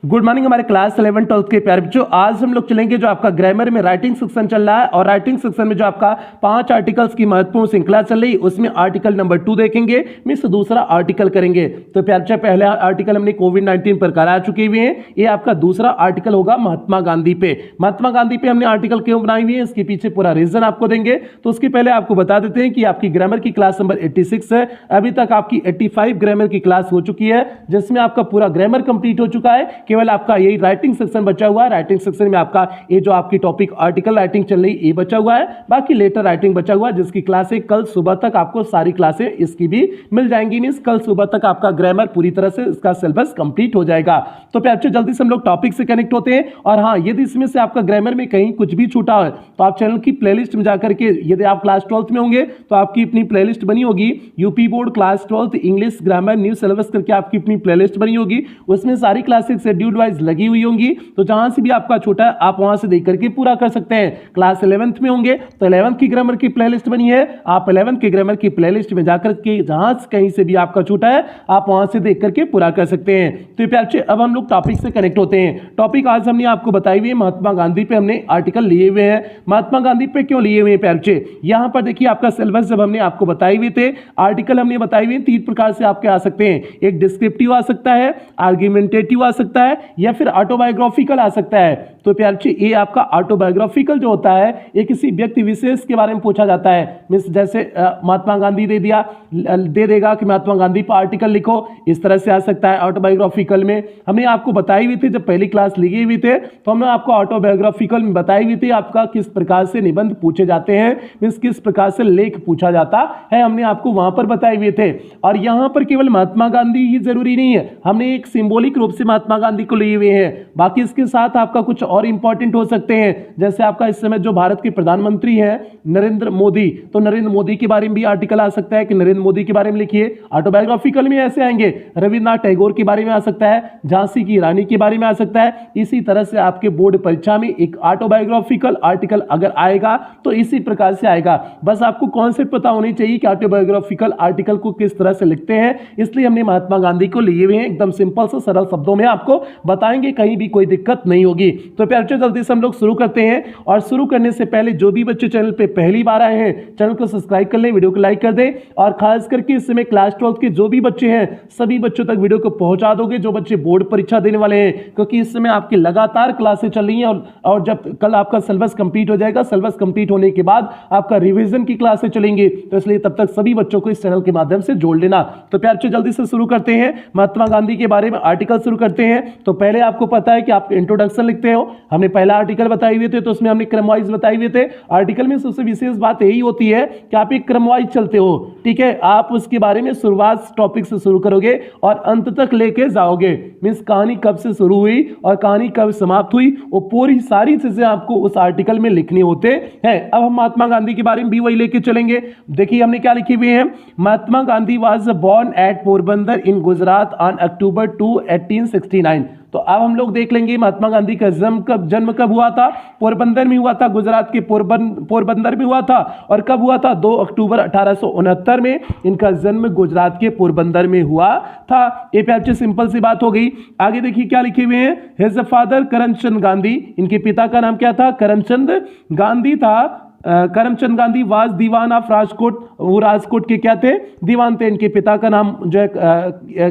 Good morning हमारे class 11 12 के प्यारे बच्चों। आज हम लोग चलेंगे जो आपका ग्रामर में राइटिंग सेक्शन चल रहा है और राइटिंग सेक्शन में जो आपका 5 आर्टिकल्स की महत्वपूर्ण श्रृंखला चल रही है उसमें आर्टिकल नंबर 2 देखेंगे, मिस दूसरा आर्टिकल करेंगे। तो प्यारे बच्चों पहले आर्टिकल हमने कोविड-19 पर करा चुके हुए हैं, ये आपका दूसरा आर्टिकल होगा महात्मा गांधी पे। महात्मा गांधी पे हमने आर्टिकल क्यों बनाई हुई है इसके पीछे पूरा रीजन आपको देंगे। तो उसके पहले आपको बता देते हैं कि आपकी ग्रामर की क्लास नंबर 86 है, अभी तक आपकी 85 ग्रामर की क्लास हो चुकी है जिसमें आपका पूरा ग्रामर कंप्लीट हो चुका है। केवल आपका यही राइटिंग सेक्शन बचा हुआ है। राइटिंग सेक्शन में आपका ये जो आपकी टॉपिक आर्टिकल राइटिंग चल रही है ये बचा हुआ है, बाकी लेटर राइटिंग बचा हुआ है जिसकी क्लासें कल सुबह तक आपको सारी क्लासें इसकी भी मिल जाएंगी। मींस कल सुबह तक आपका ग्रामर पूरी तरह से इसका सिलेबस कंप्लीट हो जाएगा। तो प्यारे जल्दी से हम लोग टॉपिक से कनेक्ट होते हैं। और हाँ, यदि इसमें से आपका ग्रामर में कहीं कुछ भी छूटा है तो आप चैनल की प्लेलिस्ट में जाकर के, यदि आप क्लास 12th में होंगे तो आपकी अपनी प्लेलिस्ट बनी होगी, UP board class 12th English grammar new syllabus करके आपकी अपनी प्लेलिस्ट बनी होगी, उसमें सारी क्लासेस शेड्यूल वाइज लगी हुई होंगी। तो जहां से भी आपका छोटा है आप वहां से देख करके पूरा कर सकते हैं। क्लास 11th में होंगे तो 11th की ग्रामर की प्लेलिस्ट बनी है, आप 11th की ग्रामर की प्लेलिस्ट में जाकर के जहां कहीं से भी आपका छोटा है आप वहां से देख करके पूरा कर सकते हैं। तो प्यारे अब हम लोग टॉपिक से कनेक्ट होते हैं। टॉपिक आज हमने आपको बताई हुई है महात्मा गांधी पे हमने आर्टिकल लिए हुए हैं। महात्मा गांधी पे क्यों लिए हुए हैं प्यारे, यहां पर देखिए आपका सिलेबस जब हमने आपको बताई हुई थे, आर्टिकल हमने बताई हुई 3 प्रकार से आपके आ सकते हैं। एक डिस्क्रिप्टिव आ सकता है, आर्ग्यूमेंटेटिव आ सकता है या फिर ऑटोबायोग्राफिकल आ सकता है। तो प्यारे ये आपका ऑटोबायोग्राफिकल जो होता है ये किसी व्यक्ति विशेष के बारे में पूछा जाता है। मींस जैसे महात्मा गांधी दे देगा कि महात्मा गांधी पर आर्टिकल लिखो, इस तरह से आ सकता है। ऑटोबायोग्राफिकल में हमने आपको बताई हुई थी, जब पहली क्लास ली हुई थे तो हमने आपको ऑटोबायोग्राफिकल में बताई हुई थी आपका किस प्रकार से निबंध पूछे जाते हैं, मींस किस प्रकार से लेख पूछा जाता है, हमने आपको वहां पर बताए हुए थे। और यहां पर केवल महात्मा गांधी ही जरूरी नहीं है, हमने एक सिंबॉलिक रूप से महात्मा गांधी को लिए हुए हैं, बाकी इसके साथ आपका कुछ और इंपॉर्टेंट हो सकते हैं। जैसे आपका इस समय जो भारत के प्रधानमंत्री हैं नरेंद्र मोदी, तो नरेंद्र मोदी के बारे में भी आर्टिकल आ सकता है कि नरेंद्र मोदी के बारे में लिखिए। ऑटोबायोग्राफिकल में ऐसे आएंगे, रविन्द्रनाथ टैगोर के बारे में आ सकता है, झांसी की रानी के बारे में आ सकता है। इसी तरह से आपके बोर्ड परीक्षा में एक ऑटोबायोग्राफिकल आर्टिकल अगर आएगा तो इसी प्रकार से आएगा। बस आपको कॉन्सेप्ट पता होनी चाहिए कि ऑटोबायोग्राफिकल आर्टिकल को किस तरह से लिखते हैं, इसलिए हमने महात्मा गांधी को लिए हुए हैं। एकदम सिंपल से सरल शब्दों में आपको बताएंगे, कहीं भी कोई दिक्कत नहीं होगी। तो प्यारे जल्दी से हम लोग शुरू करते हैं। और शुरू करने से पहले जो भी बच्चे चैनल पे पहली बार आए हैं चैनल को सब्सक्राइब कर लें, वीडियो को लाइक कर दें और खास करके इस समय क्लास 12th के जो भी बच्चे हैं सभी बच्चों तक वीडियो को पहुंचा दोगे जो बच्चे बोर्ड परीक्षा देने वाले हैं, क्योंकि इस समय आपकी लगातार क्लासें चल रही हैं और जब कल आपका सिलेबस कंप्लीट हो जाएगा, सिलेबस कंप्लीट होने के बाद आपका रिवीजन की क्लासें चलेंगी, तो इसलिए तब तक सभी बच्चों को इस चैनल के माध्यम से जोड़ लेना। तो प्यारे जल्दी से शुरू करते हैं, महात्मा गांधी के बारे में आर्टिकल शुरू करते हैं। तो पहले आपको पता है कि आप इंट्रोडक्शन लिखते हो, हमने पहला आर्टिकल बताए हुए थे तो उसमें हमने क्रम वाइज बताए हुए थे। आर्टिकल में सबसे विशेष बात यही होती है कि आप एक क्रम वाइज चलते हो, ठीक है, आप उसके बारे में शुरुआत टॉपिक से शुरू करोगे और अंत तक लेके जाओगे। मींस कहानी कब से शुरू हुई और कहानी कब समाप्त हुई वो पूरी सारी चीजें आपको उस आर्टिकल में लिखनी होते हैं। अब हम महात्मा गांधी के बारे में भी वही लेके चलेंगे। देखिए हमने क्या लिखे हुए हैं, Mahatma Gandhi was born at Porbandar in Gujarat on October 2 1869। तो अब हम लोग देख लेंगे महात्मा गांधी का जन्म कब हुआ था। पोरबंदर में हुआ था, गुजरात के पोरबंदर में हुआ था। और कब हुआ था, 2 अक्टूबर 1869 में इनका जन्म गुजरात के पोरबंदर में हुआ था। ये प्यारे सिंपल सी बात हो गई। आगे देखिए क्या लिखे हुए हैं, हिज फादर करमचंद गांधी, इनके पिता का नाम क्या था, करमचंद गांधी था। करमचंद गांधी वाज दीवान ऑफ राजकोट, वो राजकोट के क्या थे, दीवान थे। इनके पिता का नाम जो है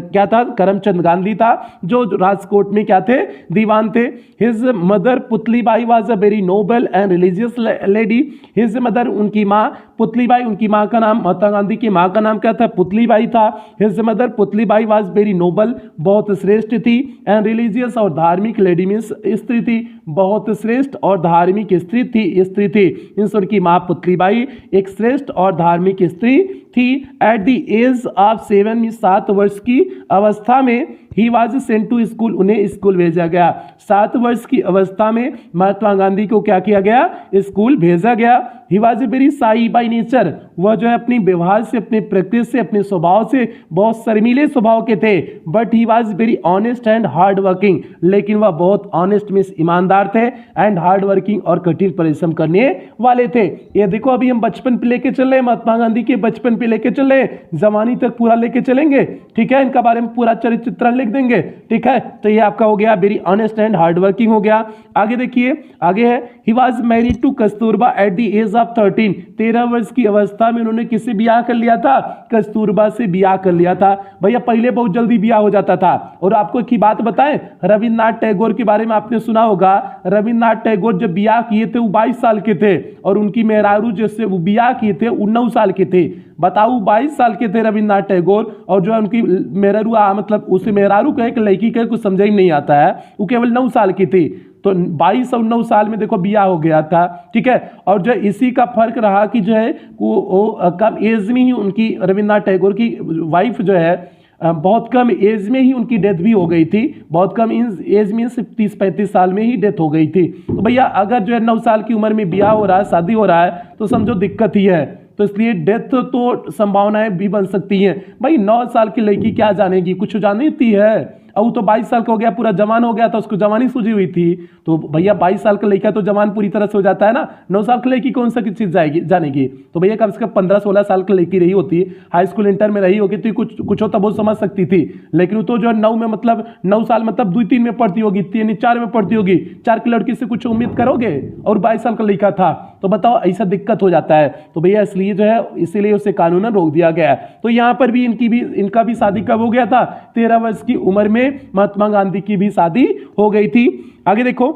क्या था, करमचंद गांधी था, जो राजकोट में क्या थे, दीवान थे। His mother Putlibai was a very noble and religious lady. His mother, उनकी माँ पुतलीबाई, उनकी माँ का नाम, महात्मा गांधी की माँ का नाम क्या था, पुतलीबाई था। His mother Putlibai was very noble, बहुत श्रेष्ठ थी, एंड रिलीजियस और धार्मिक लेडी मीन्स स्त्री थी, बहुत श्रेष्ठ और धार्मिक स्त्री थी। उनकी मां पुतलीबाई एक श्रेष्ठ और धार्मिक स्त्री थी। एट द एज ऑफ 7 वर्ष की अवस्था में ही वाज सेंट टू स्कूल, उन्हें स्कूल भेजा गया। 7 वर्ष की अवस्था में महात्मा गांधी को क्या किया गया, स्कूल भेजा गया। He was very shy by nature, वह जो है अपनी व्यवहार से, अपने प्रकृति से, अपने स्वभाव से बहुत शर्मीले स्वभाव के थे। But he was very honest and hard working, लेकिन वह बहुत ऑनेस्ट मींस ईमानदार थे, एंड हार्ड वर्किंग और कठिन परिश्रम करने वाले थे। ये देखो अभी हम बचपन पे लेके चल रहे हैं, महात्मा गांधी के बचपन पे लेके चल रहे हैं, जवानी तक पूरा लेके चलेंगे, ठीक है, इनका बारे में पूरा चरित्र लिख देंगे। ठीक है, तो ये आपका हो गया very honest and hard working हो गया। आगे देखिए, आगे है ही was married to Kasturba at the age of 13। 13 वर्ष की अवस्था में उन्होंने किससे ब्याह कर लिया था? कस्तूरबा से ब्याह कर लिया था। भैया पहले बहुत जल्दी ब्याह हो जाता था। और आपको एक ही बात बताएं, रविन्द्रनाथ टैगोर के बारे में आपने सुना होगा, रविन्द्रनाथ टैगोर जब ब्याह किए थे वो 22 साल के थे, और उनकी मेहरारू जिससे वो ब्याह किए थे वो 9 साल के थे। बताओ, 22 साल के थे रविन्द्रनाथ टैगोर, और जो उनकी मेहरारू मतलब उसे मेहरारू कहे कि लड़की कहे कुछ समझ ही नहीं आता है, वो केवल 9 साल की थी। तो 22 और 9 साल में देखो ब्याह हो गया था। ठीक है, और जो इसी का फर्क रहा कि जो है वो कम एज में ही उनकी रविन्द्रनाथ टैगोर की वाइफ जो है बहुत कम एज में ही उनकी डेथ भी हो गई थी। बहुत कम एज में सिर्फ 30-35 साल में ही डेथ हो गई थी। तो भैया अगर जो है 9 साल की उम्र में ब्याह हो रहा है, शादी हो रहा है, तो समझो दिक्कत ही है। तो इसलिए डेथ तो संभावनाएं भी बन सकती हैं। भाई 9 साल की लड़की क्या जानेगी, कुछ जानती है? अब वो तो 22 साल का हो गया, पूरा जवान हो गया था, उसको जवानी सूझी हुई थी। तो भैया 22 साल का लड़का तो जवान पूरी तरह से हो जाता है ना। 9 साल की लड़की कौन सा चीज जानेगी? तो भैया कम से कम 15-16 साल की लड़की रही होती, हाई स्कूल इंटर में रही होगी, तो कुछ होता बहुत समझ सकती थी। लेकिन वो तो जो है 9 में मतलब 9 साल मतलब 2-3 में पढ़ती होगी, 3-4 में पढ़ती होगी। 4 की लड़की से कुछ उम्मीद करोगे? और 22 साल का लड़का था, तो बताओ ऐसा दिक्कत हो जाता है। तो भैया इसलिए जो है इसीलिए उसे कानूनन रोक दिया गया है। तो यहाँ पर भी इनका भी शादी कब हो गया था? 13 वर्ष की उम्र में महात्मा गांधी की भी शादी हो गई थी। आगे देखो,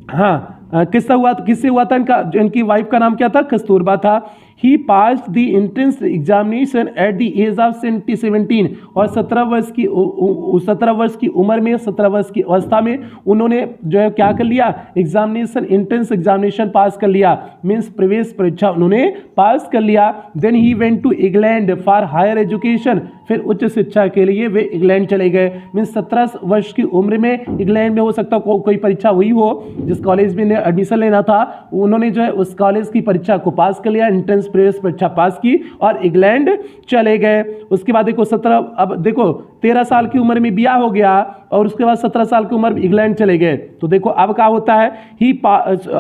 हाँ किससे हुआ था इनकी वाइफ का नाम क्या था? कस्तूरबा था। He passed the entrance examination at the age of 17 और 17 वर्ष की उम्र में, 17 वर्ष की अवस्था में उन्होंने जो है क्या कर लिया? एग्जामिनेशन, एंट्रेंस एग्जामिनेशन पास कर लिया, मीन्स प्रवेश परीक्षा उन्होंने पास कर लिया। Then he went to England for higher education, फिर उच्च शिक्षा के लिए वे इंग्लैंड चले गए। मीन्स 17 वर्ष की उम्र में इंग्लैंड में हो सकता है कोई परीक्षा हुई हो, जिस कॉलेज में एडमिशन लेना था, उन्होंने जो है उस कॉलेज की परीक्षा को पास कर लिया, एंट्रेंस प्रवेश परीक्षा पास की और इंग्लैंड चले गए। उसके बाद देखो 13 साल की उम्र में ब्याह हो गया, और उसके बाद 17 साल की उम्र में इंग्लैंड चले गए। तो देखो अब क्या होता है,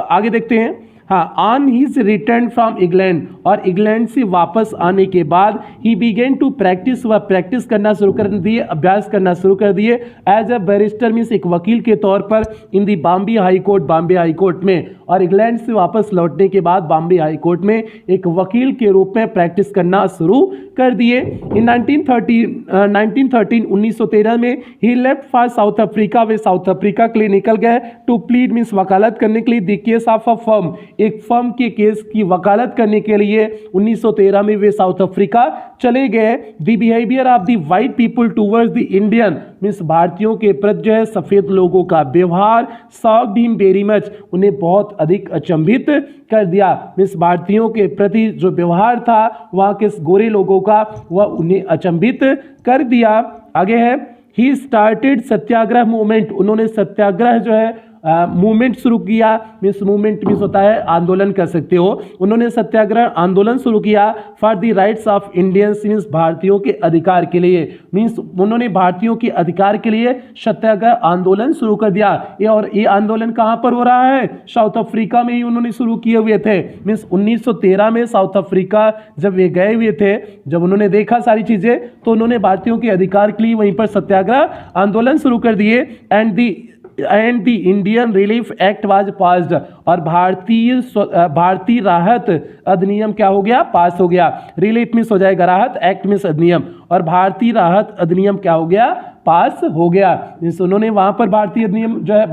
आगे देखते हैं। हाँ, on his return from England, और इंग्लैंड से वापस आने के बाद ही बिगेन टू प्रैक्टिस, वह प्रैक्टिस करना शुरू कर दिए, अभ्यास करना शुरू कर दिए एज अ बैरिस्टर, मीन्स एक वकील के तौर पर इन दी बॉम्बे हाई कोर्ट में। और इंग्लैंड से वापस लौटने के बाद बॉम्बे हाई कोर्ट में एक वकील के रूप में प्रैक्टिस करना शुरू कर दिए। इन 1913 में he left for South Africa, वे साउथ अफ्रीका के लिए निकल गए टू प्लीड, मीन्स वकालत करने के लिए, the case of a firm, एक फर्म के केस की वकालत करने के लिए 1913 में वे साउथ अफ्रीका चले गए। The behaviour of the white people towards the Indian, means भारतीयों के प्रति जो है सफेद लोगों का व्यवहार, शॉक्ड हिम वेरी मच, उन्हें बहुत अधिक अचंभित कर दिया। मीन्स भारतीयों के प्रति जो व्यवहार था वहां के गोरे लोगों का, वह उन्हें अचंभित कर दिया। आगे है, ही स्टार्टेड सत्याग्रह मूवमेंट, उन्होंने सत्याग्रह जो है मूवमेंट शुरू किया। मीन्स मूवमेंट मीन्स होता है आंदोलन कर सकते हो। उन्होंने सत्याग्रह आंदोलन शुरू किया for the rights of Indians, means भारतीयों के अधिकार के लिए। मीन्स उन्होंने भारतीयों के अधिकार के लिए सत्याग्रह आंदोलन शुरू कर दिया। और ये आंदोलन कहाँ पर हो रहा है? साउथ अफ्रीका में ही उन्होंने शुरू किए हुए थे। मीन्स 1913 में साउथ अफ्रीका जब वे गए हुए थे, जब उन्होंने देखा सारी चीजें, तो उन्होंने भारतीयों के अधिकार के लिए वहीं पर सत्याग्रह आंदोलन शुरू कर दिए। And the Indian relief act was passed, और भारतीय राहत अधिनियम क्या हो गया? पास हो गया। रिलीफ मीन्स हो जाएगा राहत, एक्ट मीन्स अधिनियम, और भारतीय राहत अधिनियम क्या हो गया? पास हो गया। उन्होंने वहां पर भारतीय अधिनियम जो है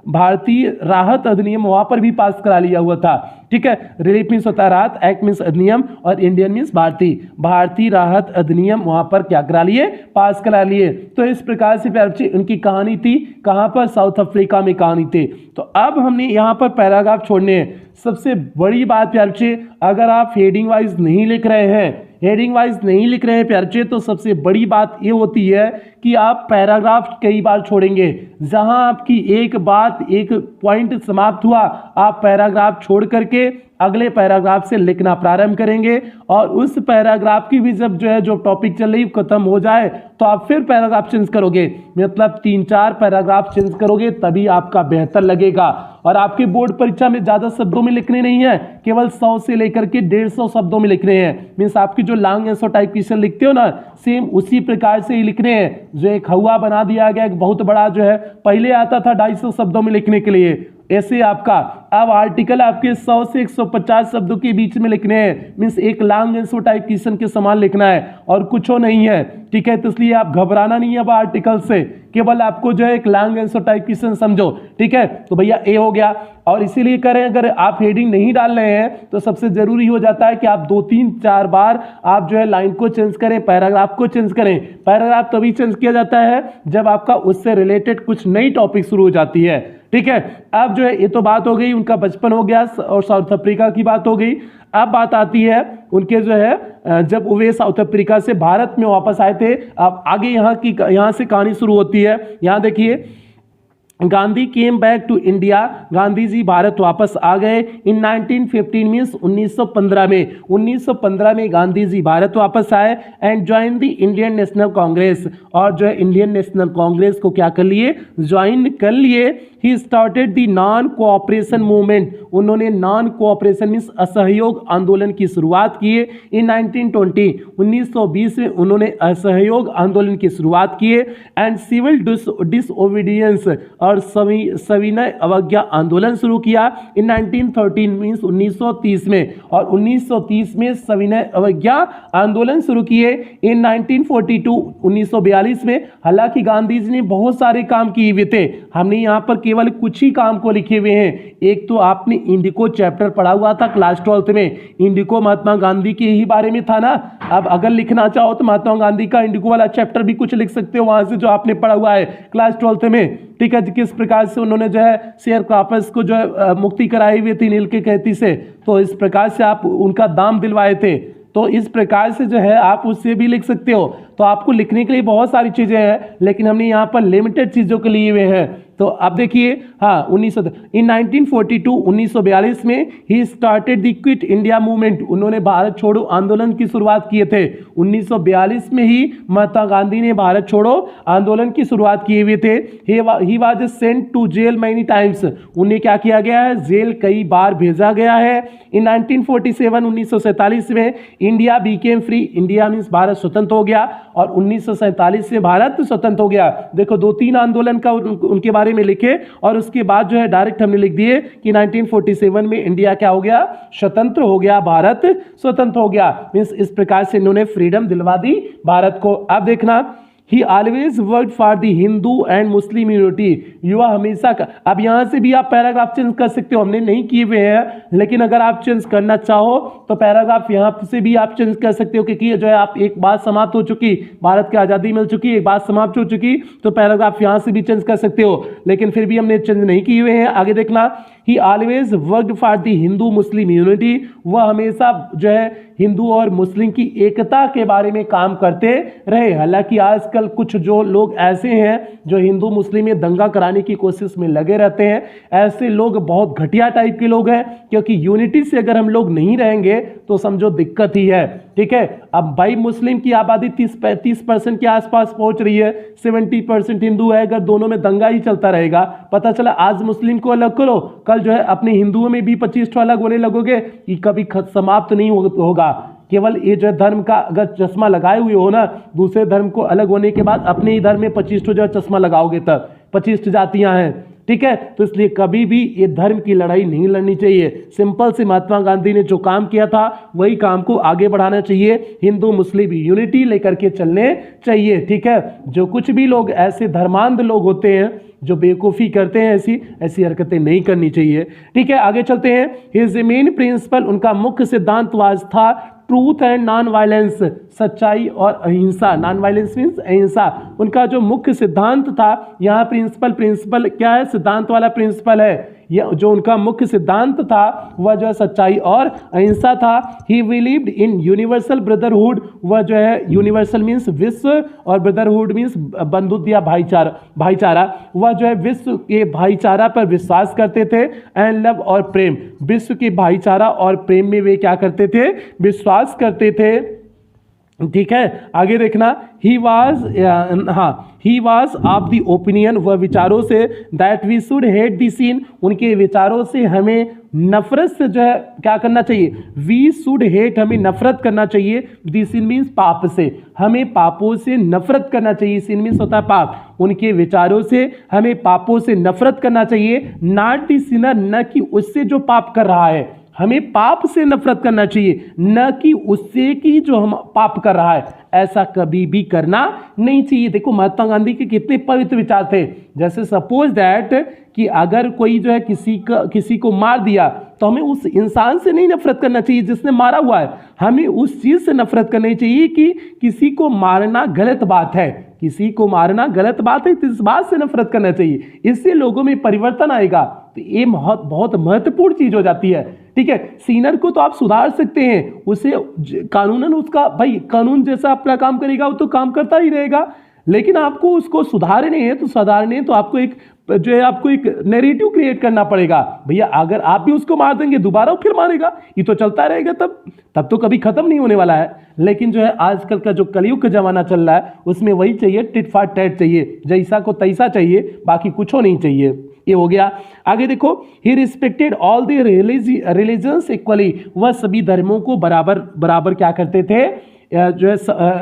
भारतीय राहत अधिनियम वहां पर भी पास करा लिया हुआ था। ठीक है, रिलीफ मीन्स होता है राहत, एक्ट मीन्स अधिनियम, और इंडियन मीन्स भारतीय राहत अधिनियम वहां पर क्या करा लिए? पास करा लिए। तो इस प्रकार से प्यारे बच्चे उनकी कहानी थी, कहां पर? साउथ अफ्रीका में कहानी थी। तो अब हमने यहां पर पैराग्राफ छोड़ने हैं। सबसे बड़ी बात प्यारे बच्चे, अगर आप हेडिंग वाइज नहीं लिख रहे हैं, प्यारे बच्चे, तो सबसे बड़ी बात ये होती है कि आप पैराग्राफ कई बार छोड़ेंगे। जहां आपकी एक बात, एक पॉइंट समाप्त हुआ, आप पैराग्राफ छोड़ करके अगले पैराग्राफ से लिखना प्रारंभ करेंगे और उस पैराग्राफ की भी जब जो है जो टॉपिक चल रही खत्म हो जाए तो आप फिर पैराग्राफ चेंज करोगे, मतलब 3-4 पैराग्राफ चेंज करोगे तभी आपका बेहतर लगेगा। और आपके बोर्ड परीक्षा में ज्यादा शब्दों में लिखने नहीं है, केवल 100 से लेकर के 150 शब्दों में लिखने हैं। मीन्स आपकी जो लॉन्ग आंसर टाइप क्वेश्चन लिखते हो ना, सेम उसी प्रकार से ही लिखने हैं। जो एक हवा बना दिया गया, एक बहुत बड़ा जो है, पहले आता था 250 शब्दों में लिखने के लिए, ऐसे आपका अब आर्टिकल आपके 100 से 150 शब्दों के बीच में लिखने हैं। मीन्स एक लॉन्ग आंसर टाइप क्वेश्चन के समान लिखना है और कुछ नहीं है, ठीक है। तो इसलिए आप घबराना नहीं है अब आर्टिकल से, केवल आपको जो है एक लॉन्ग आंसर टाइप क्वेश्चन समझो, ठीक है। तो भैया ए हो गया। और इसीलिए करें, अगर आप हेडिंग नहीं डाल रहे हैं तो सबसे जरूरी हो जाता है कि आप 2-3-4 बार आप जो है लाइन को चेंज करें, पैराग्राफ को चेंज करें। पैराग्राफ तभी चेंज किया जाता है जब आपका उससे रिलेटेड कुछ नई टॉपिक शुरू हो जाती है, ठीक है। अब जो है ये तो बात हो गई, उनका बचपन हो गया और साउथ अफ्रीका की बात हो गई। अब बात आती है उनके जो है जब वे साउथ अफ्रीका से भारत में वापस आए थे। अब आगे यहाँ से कहानी शुरू होती है। यहाँ देखिए, Gandhi came back to India, Gandhi ji Bharat वापस आ गए इन 1915 मीन्स 1915 में। 1915 में गांधी जी भारत वापस आए and join the Indian national Congress, और जो है इंडियन नेशनल कांग्रेस को क्या कर लिए, ज्वाइन कर लिए। He started the non cooperation movement, उन्होंने नॉन कोऑपरेशन मीन्स असहयोग आंदोलन की शुरुआत की इन 1920, 1920 में उन्होंने असहयोग आंदोलन की शुरुआत किए एंड सिविल डिसओबीडियंस और सविनय अवज्ञा आंदोलन शुरू किया इन 1913 मीन्स 1930 में, और 1930 में सविनय अवज्ञा आंदोलन शुरू किए इन 1942 1942 में। हालांकि गांधी जी ने बहुत सारे काम किए हुए थे, हमने यहाँ पर केवल कुछ ही काम को लिखे हुए हैं। एक तो आपने इंडिको चैप्टर पढ़ा हुआ था क्लास 12th में, इंडिको महात्मा गांधी के ही बारे में था ना। अब अगर लिखना चाहो तो महात्मा गांधी का इंडिको वाला चैप्टर भी कुछ लिख सकते हो वहां से, जो आपने पढ़ा हुआ है क्लास 12th में, ठीक है। किस प्रकार से उन्होंने जो है शेयर क्रॉपर्स को जो है मुक्ति कराई हुई थी नील के कहती से, तो इस प्रकार से आप उनका दाम दिलवाए थे। तो इस प्रकार से जो है आप उससे भी लिख सकते हो। तो आपको लिखने के लिए बहुत सारी चीजें हैं, लेकिन हमने यहाँ पर लिमिटेड चीजों के लिए हुए हैं। तो अब देखिए, हाँ 1942 1942 में he started the quit India movement, उन्होंने भारत छोड़ो आंदोलन की शुरुआत किए थे। 1942 में ही महात्मा गांधी ने भारत छोड़ो आंदोलन की शुरुआत किए हुए थे। He was sent to jail many times, उन्हें क्या किया गया है, जेल कई बार भेजा गया है। इन 1947 1947 में India Beckham free, India means Bharat स्वतंत्र हो गया, और 1947 में भारत स्वतंत्र हो गया। देखो 2-3 आंदोलन का उनके बारे में लिखे और उसके बाद जो है डायरेक्ट हमने लिख दिए कि 1947 में इंडिया क्या हो गया, स्वतंत्र हो गया, भारत स्वतंत्र हो गया। मींस इस प्रकार से इन्होंने फ्रीडम दिलवा दी भारत को। अब देखना, ही always work for the Hindu and Muslim unity, युवा हमेशा का। अब यहां से भी आप पैराग्राफ चेंज कर सकते हो, हमने नहीं किए हुए हैं, लेकिन अगर आप चेंज करना चाहो तो पैराग्राफ यहां से भी आप चेंज कर सकते हो, क्योंकि जो है आप एक बात समाप्त हो चुकी, भारत की आज़ादी मिल चुकी, एक बात समाप्त हो चुकी, तो पैराग्राफ यहां से भी चेंज कर सकते हो, लेकिन फिर भी हमने चेंज नहीं किए हुए हैं। आगे देखना, ही always work for the Hindu Muslim unity, वह हमेशा जो है हिंदू और मुस्लिम की एकता के बारे में काम करते रहे। हालांकि आजकल कुछ जो लोग ऐसे हैं जो हिंदू मुस्लिम में दंगा कराने की कोशिश में लगे रहते हैं, ऐसे लोग बहुत घटिया टाइप के लोग हैं, क्योंकि यूनिटी से अगर हम लोग नहीं रहेंगे तो समझो दिक्कत ही है, ठीक है। अब भाई मुस्लिम की आबादी 30-35% के आसपास पहुंच रही है, 70% हिंदू है, अगर दोनों में दंगा ही चलता रहेगा, पता चला आज मुस्लिम को अलग करो, कल जो है अपने हिंदुओं में भी 25 अलग होने लगोगे, ये कभी समाप्त नहीं होगा। केवल ये जो धर्म का अगर चश्मा लगाए हुए हो ना, दूसरे धर्म को अलग होने के बाद अपने ही धर्म में 25 जो चश्मा लगाओगे तब 25 जातियां हैं, ठीक है। तो इसलिए कभी भी ये धर्म की लड़ाई नहीं लड़नी चाहिए। सिंपल से महात्मा गांधी ने जो काम किया था वही काम को आगे बढ़ाना चाहिए, हिंदू मुस्लिम यूनिटी लेकर के चलने चाहिए, ठीक है। जो कुछ भी लोग ऐसे धर्मांध लोग होते हैं जो बेवकूफ़ी करते हैं, ऐसी हरकतें नहीं करनी चाहिए, ठीक है। आगे चलते हैं। हिज मेन प्रिंसिपल, उनका मुख्य सिद्धांत वाज था ट्रूथ एंड नॉन वायलेंस, सच्चाई और अहिंसा। नॉन वायलेंस मीन्स अहिंसा। उनका जो मुख्य सिद्धांत था, यहाँ प्रिंसिपल क्या है, सिद्धांत वाला प्रिंसिपल है। यह जो उनका मुख्य सिद्धांत था वह जो है सच्चाई और अहिंसा था। ही बिलीव्ड इन यूनिवर्सल ब्रदरहुड, वह जो है यूनिवर्सल मीन्स विश्व और ब्रदरहुड मीन्स बंधुत्व या भाईचारा। वह जो है विश्व के भाईचारा पर विश्वास करते थे। एंड लव और प्रेम, विश्व के भाईचारा और प्रेम में वे क्या करते थे, विश्वास करते थे। ठीक है, आगे देखना। He was of the opinion, वह विचारों से, that we should hate the sin, उनके विचारों से हमें नफरत से जो है क्या करना चाहिए, वी शुड हेट, हमें नफरत करना चाहिए। द सिन मीन्स पाप से, हमें पापों से नफरत करना चाहिए। सिन मीन्स होता है पाप। उनके विचारों से हमें पापों से नफरत करना चाहिए। नॉट द सिनर, न कि उससे जो पाप कर रहा है, हमें पाप से नफरत करना चाहिए, न कि उससे कि जो हम पाप कर रहा है। ऐसा कभी भी करना नहीं चाहिए। देखो महात्मा गांधी के कितने पवित्र विचार थे। जैसे सपोज दैट कि अगर कोई जो है किसी को मार दिया तो हमें उस इंसान से नहीं नफरत करना चाहिए जिसने मारा हुआ है, हमें उस चीज से नफरत करनी चाहिए कि किसी को मारना गलत बात है, किसी को मारना गलत बात है, तो इस बात से नफरत करना चाहिए। इससे लोगों में परिवर्तन आएगा। तो ये बहुत महत्वपूर्ण चीज हो जाती है। ठीक है, सीनियर को तो आप सुधार सकते हैं, उसे कानूनन उसका भाई कानून जैसा अपना काम करेगा वो तो काम करता ही रहेगा, लेकिन आपको उसको सुधारने हैं तो आपको एक नैरेटिव क्रिएट करना पड़ेगा। भैया अगर आप भी उसको मार देंगे दोबारा वो फिर मारेगा, ये तो चलता रहेगा, तब तो कभी खत्म नहीं होने वाला है। लेकिन जो है आजकल का जो कलयुग का जमाना चल रहा है उसमें वही चाहिए, टिट फॉर टैट चाहिए, जैसा को तैसा चाहिए, बाकी कुछ नहीं चाहिए। ये हो गया। आगे देखो, he respected all the religions equally, वह सभी धर्मों को बराबर क्या करते थे, जो है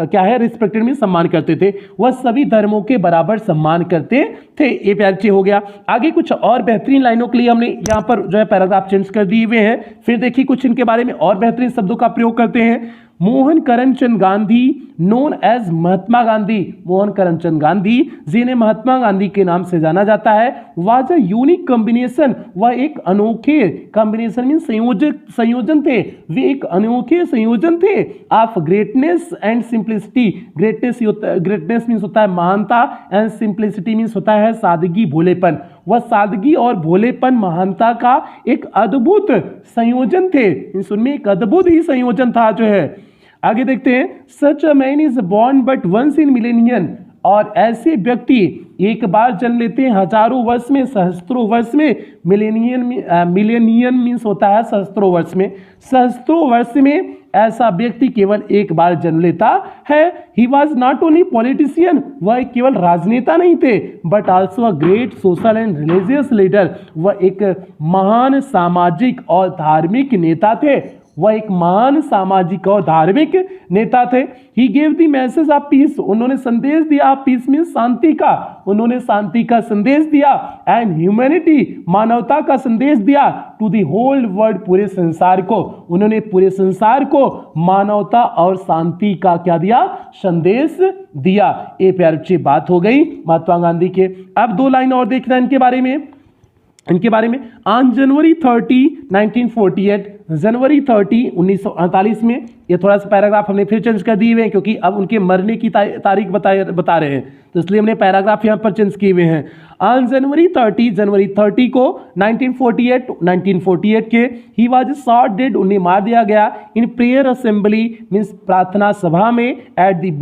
क्या है, रिस्पेक्टेड में सम्मान करते थे। वह सभी धर्मों के बराबर सम्मान करते थे। ये प्यार हो गया। आगे कुछ और बेहतरीन लाइनों के लिए हमने यहाँ पर जो है पैराग्राफ चेंज कर दिए हुए हैं। फिर देखिए कुछ इनके बारे में और बेहतरीन शब्दों का प्रयोग करते हैं। मोहन करमचंद गांधी नोन एज महात्मा गांधी, मोहन करमचंद गांधी जिन्हें महात्मा गांधी के नाम से जाना जाता है, वाज अ यूनिक कॉम्बिनेशन, वह एक अनोखे कॉम्बिनेशन मीन संयोजन थे, वे एक अनोखे संयोजन थे of greatness and simplicity. Greatness means होता है महानता एंड सिंप्लिसिटी मीन्स होता है सादगी, भोलेपन। वह सादगी और भोलेपन महानता का एक अद्भुत संयोजन थे, उनमें एक अद्भुत ही संयोजन था जो है। आगे देखते हैं, such a man is born but once in millennium, और ऐसे व्यक्ति एक बार जन्म लेते हैं हजारों वर्ष में, सहस्त्रों वर्ष में। मिलेनियम मीन्स होता है सहस्त्रों वर्ष में, सहस्त्रों वर्ष में ऐसा व्यक्ति केवल एक बार जन्म लेता है। He was not only politician, वह केवल राजनेता नहीं थे, but also a great social and religious leader, वह एक महान सामाजिक और धार्मिक नेता थे। वह एक महान सामाजिक और धार्मिक नेता थे। He gave the message of peace, उन्होंने संदेश दिया, पीस मीन्स शांति का, उन्होंने शांति का संदेश दिया। एंड ह्यूमैनिटी, मानवता का संदेश दिया। टू द होल वर्ल्ड, पूरे संसार को, उन्होंने पूरे संसार को मानवता और शांति का क्या दिया, संदेश दिया। ये प्यारी अच्छी बात हो गई महात्मा गांधी के। अब दो लाइन और देखना इनके बारे में। ऑन जनवरी 30, 1948, जनवरी 30, 1948 में, ये थोड़ा सा पैराग्राफ हमने फिर चेंज कर दिए हुए हैं क्योंकि अब उनके मरने की तारीख बता रहे हैं, तो इसलिए हमने पैराग्राफ यहाँ पर चेंज किए हुए हैं। ऑन जनवरी 30 को 1948 के ही वाज शॉट डेड, उन्हें मार दिया गया इन प्रेयर असेंबली मीन्स प्रार्थना सभा में एट द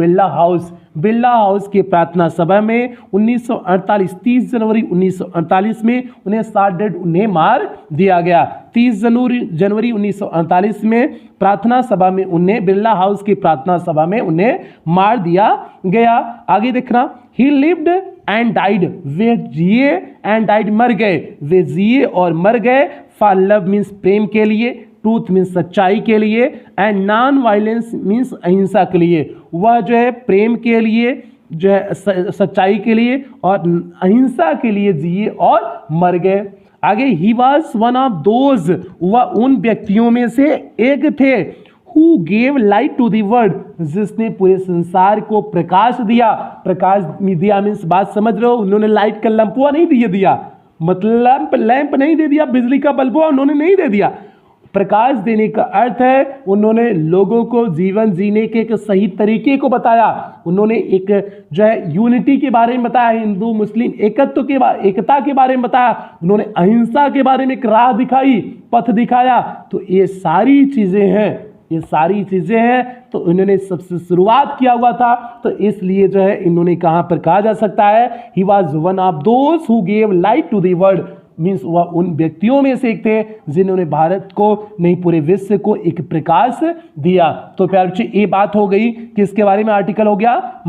बिरला हाउस के प्रार्थना सभा में 1948, 30 जनवरी 1948 में उन्हें शॉट डेड, उन्हें मार दिया गया। 30 जनवरी 1948 में प्रार्थना सभा में उन्हें, बिरला हाउस की प्रार्थना सभा में उन्हें मार दिया गया। आगे देखना, ही लिव्ड एंड डाइड, वे जिए, एंड डाइड मर गए, वे जिए और मर गए। फॉर लव मीन्स प्रेम के लिए, ट्रूथ मीन्स सच्चाई के लिए, एंड नॉन वायलेंस मीन्स अहिंसा के लिए। वह जो है प्रेम के लिए, जो है सच्चाई के लिए और अहिंसा के लिए जिए और मर गए। आगे, he was one of those, वह उन व्यक्तियों में से एक थे, who gave light to the world, जिसने पूरे संसार को प्रकाश दिया। प्रकाश दिया मीन्स बात समझ रहे हो, उन्होंने लाइट का लंपुआ नहीं दिया, मतलब लैंप नहीं दे दिया, बिजली का बल्बुआ उन्होंने नहीं दे दिया, प्रकाश देने का अर्थ है उन्होंने लोगों को जीवन जीने के एक सही तरीके को बताया, उन्होंने एक जो है यूनिटी के बारे में बताया, हिंदू मुस्लिम एकता के बारे में बताया, उन्होंने अहिंसा के बारे में एक राह दिखाई, पथ दिखाया। तो ये सारी चीजें हैं, ये सारी चीजें हैं, तो इन्होंने सबसे शुरुआत किया हुआ था, तो इसलिए जो है इन्होंने कहां पर कहा जा सकता है, ही was one of those who gave light to the world, means वह उन व्यक्तियों में से एक थे जिन्होंने भारत को नहीं पूरे विश्व को एक प्रकाश दिया। तो प्यारे बच्चे ये बात हो गई, किसके बारे में आर्टिकल हो गया,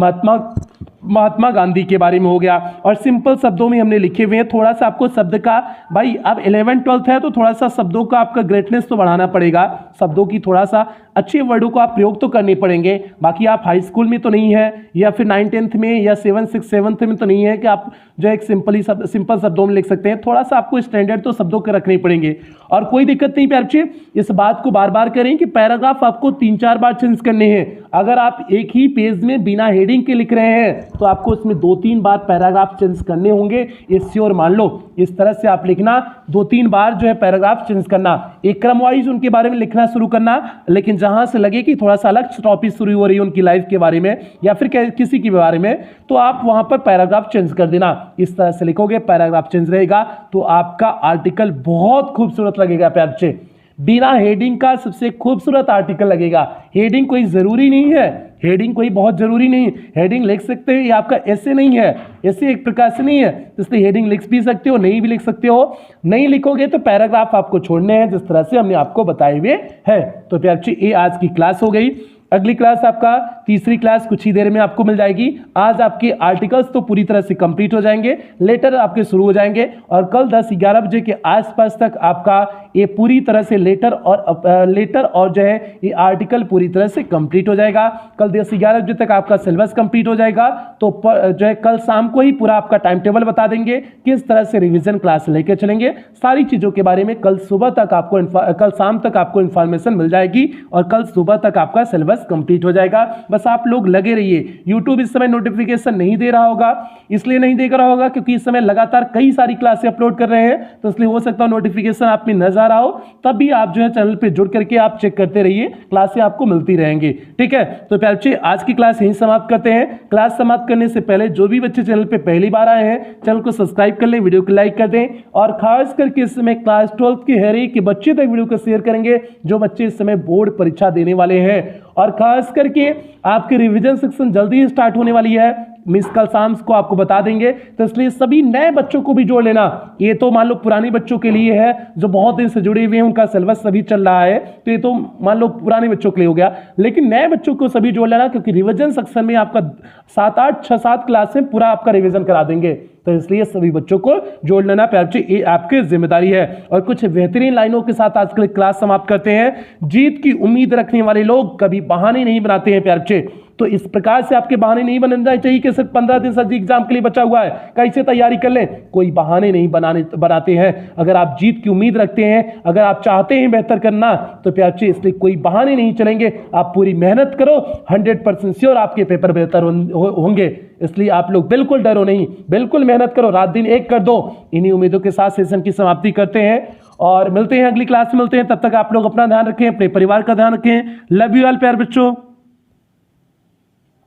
महात्मा गांधी के बारे में हो गया, और सिंपल शब्दों में हमने लिखे हुए हैं। थोड़ा सा आपको शब्द का, भाई अब 11th 12th है तो थोड़ा सा शब्दों का आपका ग्रेटनेस तो बढ़ाना पड़ेगा, शब्दों की थोड़ा सा अच्छे वर्डों को आप प्रयोग तो करने पड़ेंगे। बाकी आप हाई स्कूल में तो नहीं है, या फिर 9th 10th में, या 7th 6th 7th में तो नहीं है कि आप जो एक सिंपल शब्दों में लिख सकते हैं। थोड़ा सा आपको स्टैंडर्ड तो शब्दों के रखने पड़ेंगे, और कोई दिक्कत नहीं प्यारे बच्चे, इस बात को बार बार करें कि पैराग्राफ आपको 3-4 बार चेंज करने हैं। अगर आप एक ही पेज में बिना हेडिंग के लिख रहे हैं तो आपको उसमें 2-3 बार पैराग्राफ चेंज करने होंगे, ये श्योर मान लो। इस तरह से आप लिखना, 2-3 बार जो है पैराग्राफ चेंज करना, एक क्रम वाइज उनके बारे में लिखना शुरू करना, लेकिन जहां से लगे कि थोड़ा सा अलग टॉपिक शुरू हो रही है उनकी लाइफ के बारे में या फिर किसी के बारे में, तो आप वहां पर पैराग्राफ चेंज कर देना। इस तरह से लिखोगे, पैराग्राफ चेंज रहेगा, तो आपका आर्टिकल बहुत खूबसूरत लगेगा प्यारे बच्चे। बिना हेडिंग का सबसे खूबसूरत आर्टिकल लगेगा। हेडिंग कोई जरूरी नहीं है, हेडिंग कोई बहुत जरूरी नहीं, हेडिंग लिख सकते हो, ये आपका ऐसे नहीं है, ऐसे एक प्रकार से नहीं है, इसलिए हेडिंग लिख भी सकते हो, नहीं भी लिख सकते हो। नहीं लिखोगे तो पैराग्राफ आपको छोड़ने हैं, जिस तरह से हमने आपको बताए हुए हैं। तो प्यारे बच्चे ये आज की क्लास हो गई। अगली क्लास आपका तीसरी क्लास कुछ ही देर में आपको मिल जाएगी। आज आपके आर्टिकल्स तो पूरी तरह से कंप्लीट हो जाएंगे, लेटर आपके शुरू हो जाएंगे, और कल 10-11 बजे के आसपास तक आपका ये पूरी तरह से लेटर और जो है ये आर्टिकल पूरी तरह से कंप्लीट हो जाएगा। कल 10-11 बजे तक आपका सिलेबस कंप्लीट हो जाएगा। तो जो है कल शाम को ही पूरा आपका टाइम टेबल बता देंगे, किस तरह से रिविजन क्लास लेकर चलेंगे, सारी चीजों के बारे में कल सुबह तक आपको कल शाम तक आपको इंफॉर्मेशन मिल जाएगी, और कल सुबह तक आपका सिलेबस कंप्लीट हो जाएगा। बस आप लोग लगे रहिए। यूट्यूब इस समय नोटिफिकेशन नहीं दे रहा होगा, इसलिए नहीं दे रहा होगा क्योंकि इस समय लगातार कई सारी क्लासें अपलोड कर रहे हैं, तो इसलिए हो सकता है नोटिफिकेशन आप में नजर आ रहा हो, तब भी आप जो है चैनल पे जुड़ करके आप चेक करते रहिए, क्लासें आपको मिलती रहेंगी। ठीक है, तो प्यारे बच्चे आज की क्लास यहीं समाप्त करते हैं। क्लास समाप्त करने से पहले जो भी बच्चे चैनल पे पहली बार आए हैं, चैनल को सब्सक्राइब कर लें, वीडियो को लाइक कर दें, और खास करके इस समय क्लास 12th के हर एक बच्चे तक वीडियो को शेयर करेंगे जो बच्चे इस समय बोर्ड परीक्षा देने वाले हैं। और खास करके आपकी रिवीजन सेक्शन जल्दी ही स्टार्ट होने वाली है, मिस कल शाम को आपको बता देंगे, तो इसलिए सभी नए बच्चों को भी जोड़ लेना। ये तो मान लो पुराने बच्चों के लिए है जो बहुत दिन से जुड़े हुए हैं, उनका सिलेबस सभी चल रहा है, तो ये तो मान लो पुराने बच्चों के लिए हो गया, लेकिन नए बच्चों को सभी जोड़ लेना, क्योंकि रिवीजन सेक्शन में आपका 6-7 क्लास में पूरा आपका रिवीजन करा देंगे, तो इसलिए सभी बच्चों को जोड़ लेना प्यारे बच्चे, ये आपकी जिम्मेदारी है। और कुछ बेहतरीन लाइनों के साथ आज के क्लास समाप्त करते हैं। जीत की उम्मीद रखने वाले लोग कभी बहाने नहीं बनाते हैं प्यारे बच्चे, तो इस प्रकार से आपके बहाने नहीं बनना चाहिए कि सिर्फ 15 दिन सर एग्जाम के लिए बचा हुआ है, कैसे तैयारी कर लें, कोई बहाने नहीं बनाते हैं। अगर आप जीत की उम्मीद रखते हैं, अगर आप चाहते हैं बेहतर करना, तो प्यारे बच्चे इसलिए कोई बहाने नहीं चलेंगे, आप पूरी मेहनत करो, 100% श्योर आपके पेपर बेहतर होंगे। इसलिए आप लोग बिल्कुल डरो नहीं, बिल्कुल मेहनत करो, रात दिन एक कर दो। इन्हीं उम्मीदों के साथ सेशन की समाप्ति करते हैं और मिलते हैं अगली क्लास में, मिलते हैं। तब तक आप लोग अपना ध्यान रखें, अपने परिवार का ध्यान रखें। लव यू ऑल प्यारे बच्चों।